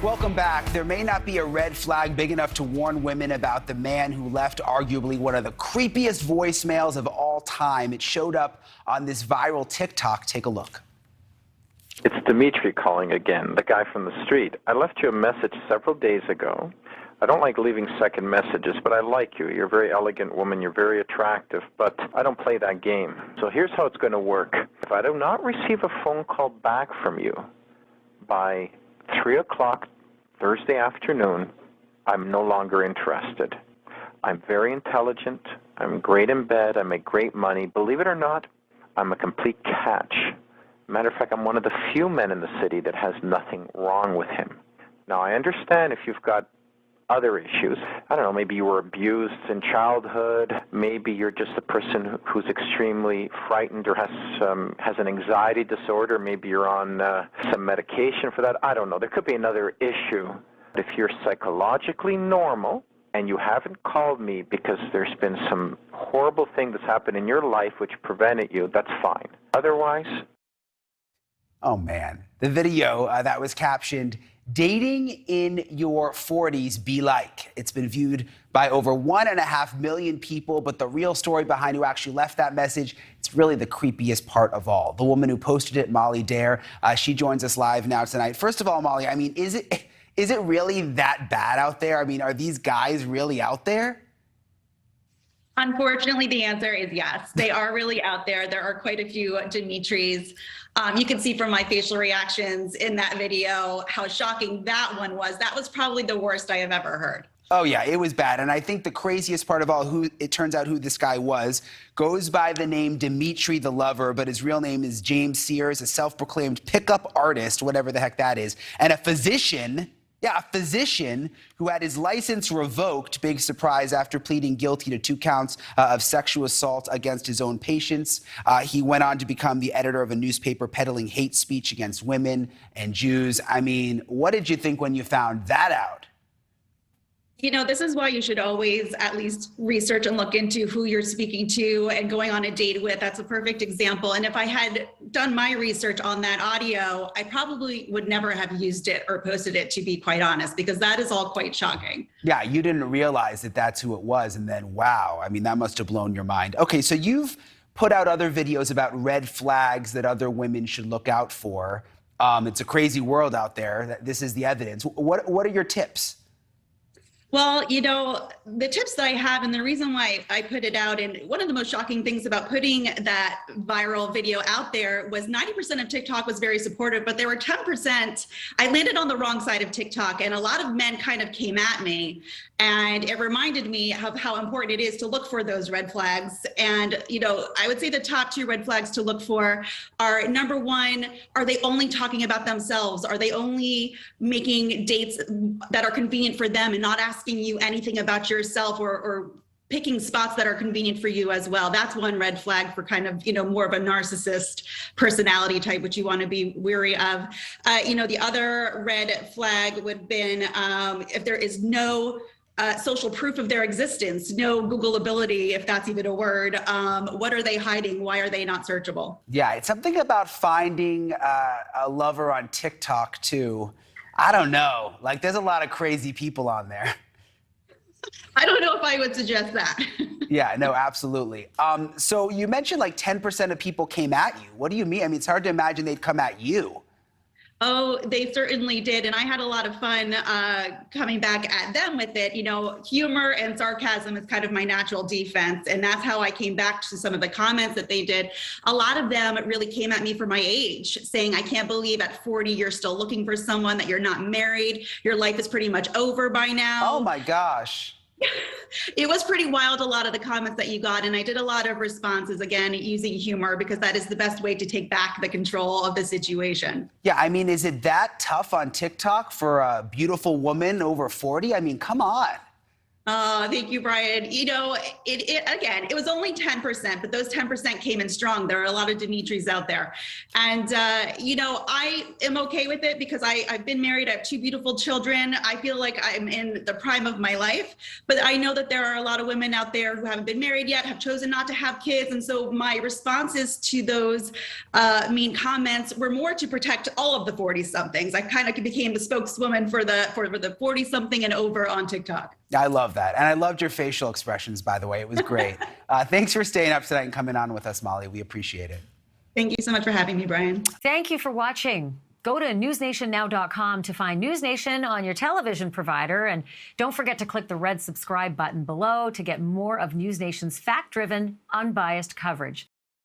Welcome back. There may not be a red flag big enough to warn women about the man who left arguably one of the creepiest voicemails of all time. It showed up on this viral TikTok. Take a look. It's Dimitri calling again, the guy from the street. I left you a message several days ago. I don't like leaving second messages, but I like you. You're a very elegant woman. You're very attractive, but I don't play that game. So here's how it's going to work. If I do not receive a phone call back from you by 3 o'clock Thursday afternoon, I'm no longer interested. I'm very intelligent. I'm great in bed. I make great money. Believe it or not, I'm a complete catch. Matter of fact, I'm one of the few men in the city that has nothing wrong with him. Now, I understand if you've got other issues. I don't know, maybe you were abused in childhood. Maybe you're just a person who's extremely frightened or has an anxiety disorder. Maybe you're on some medication for that. I don't know. There could be another issue. If you're psychologically normal and you haven't called me because there's been some horrible thing that's happened in your life which prevented you, that's fine. Otherwise... Oh, man. The video that was captioned, "Dating in your 40s be like." It's been viewed by over 1.5 million people, but the real story behind who actually left that message, it's really the creepiest part of all. The woman who posted it, Molly Dare, she joins us live now tonight. First of all, Molly, I mean, is it really that bad out there? I mean, are these guys really out there? Unfortunately, the answer is yes. They are really out there. There are quite a few Dimitris. You can see from my facial reactions in that video how shocking that one was. That was probably the worst I have ever heard. Oh, yeah, it was bad. And I think the craziest part of all, who it turns out who this guy was, goes by the name Dimitri the Lover, but his real name is James Sears, a self-proclaimed pickup artist, whatever the heck that is, and a physician. Yeah, a physician who had his license revoked, big surprise, after pleading guilty to 2 counts of sexual assault against his own patients. He went on to become the editor of a newspaper peddling hate speech against women and Jews. I mean, what did you think when you found that out? You know, this is why you should always at least research and look into who you're speaking to and going on a date with. That's a perfect example. And if I had done my research on that audio, I probably would never have used it or posted it, to be quite honest, because that is all quite shocking. Yeah, you didn't realize that that's who it was. And then, wow, I mean, that must have blown your mind. Okay, so you've put out other videos about red flags that other women should look out for. It's a crazy world out there. This is the evidence. What are your tips? Well, you know, the tips that I have and the reason why I put it out, and one of the most shocking things about putting that viral video out there was 90% of TikTok was very supportive, but there were 10%, I landed on the wrong side of TikTok, and a lot of men kind of came at me, and it reminded me of how important it is to look for those red flags. And, you know, I would say the top 2 red flags to look for are, number 1, are they only talking about themselves? Are they only making dates that are convenient for them and not asking you anything about yourself, or picking spots that are convenient for you as well? That's one red flag for kind of, you know, more of a narcissist personality type, which you want to be wary of. You know, the other red flag would have been if there is no social proof of their existence, no Googleability, if that's even a word. What are they hiding? Why are they not searchable? Yeah, it's something about finding a lover on TikTok too. I don't know. Like, there's a lot of crazy people on there. I don't know if I would suggest that. Yeah, no, absolutely. So you mentioned like 10% of people came at you. What do you mean? I mean, it's hard to imagine they'd come at you. Oh, they certainly did. And I had a lot of fun coming back at them with it. You know, humor and sarcasm is kind of my natural defense. And that's how I came back to some of the comments that they did. A lot of them really came at me for my age, saying, I can't believe at 40 you're still looking for someone, that you're not married. Your life is pretty much over by now. Oh, my gosh. It was pretty wild, a lot of the comments that you got, and I did a lot of responses, again, using humor, because that is the best way to take back the control of the situation. Yeah, I mean, is it that tough on TikTok for a beautiful woman over 40? I mean, come on. Thank you, Brian. You know, again, it was only 10%, but those 10% came in strong. There are a lot of Dimitris out there. And, you know, I am okay with it because I've been married. I have 2 beautiful children. I feel like I'm in the prime of my life. But I know that there are a lot of women out there who haven't been married yet, have chosen not to have kids. And so my responses to those mean comments were more to protect all of the 40-somethings. I kind of became the spokeswoman for the 40-something and over on TikTok. I love that. And I loved your facial expressions, by the way. It was great. Thanks for staying up tonight and coming on with us, Molly. We appreciate it. Thank you so much for having me, Brian. Thank you for watching. Go to newsnationnow.com to find NewsNation on your television provider. And don't forget to click the red subscribe button below to get more of NewsNation's fact-driven, unbiased coverage.